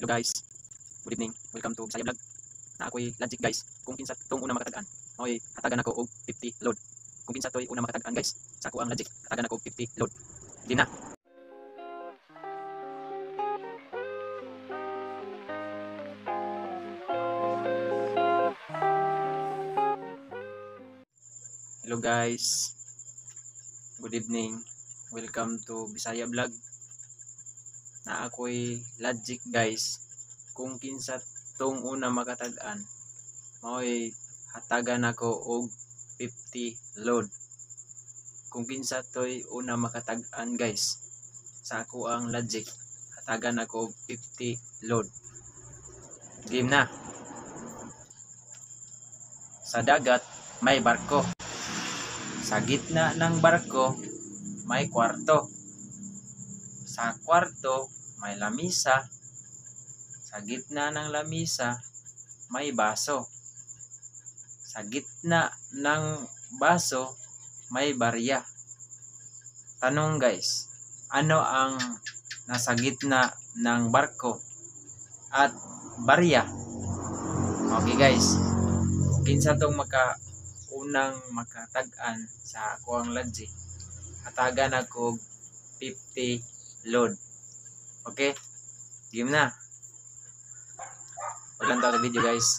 Hello guys, good evening. Welcome to Bisaya Vlog. Na ako'y logic guys. Kung kinsa tong una makatag-an, mao'y hatagan ako og 50 load. Kung kinsa to'y una makatag-an guys, sa ako ang logic, hatagan ako og 50 load. Di na. Hello guys, good evening. Welcome to Bisaya Vlog. Na ako'y logic guys. Kung kinsa tong una makatag-an, mao'y hatagan ako og 50 load. Kung kinsa to'y una makatag-an guys, sa ako ang logic, hatagan ako og 50 load. Game na. Sa dagat may barko. Sa gitna ng barko may kwarto. Sa kwarto may lamisa. Sa gitna ng lamisa may baso. Sa gitna ng baso may barya. Tanong guys, ano ang nasa gitna ng barko at barya? Okay guys, kinsa tong unang makatag-an sa ako ang logic, hatagan ako 50 load. Okay, game na. Wala lang sa video guys.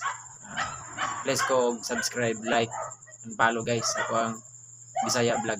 Please ko subscribe, like, and follow guys. Ako ang Bisaya Vlog.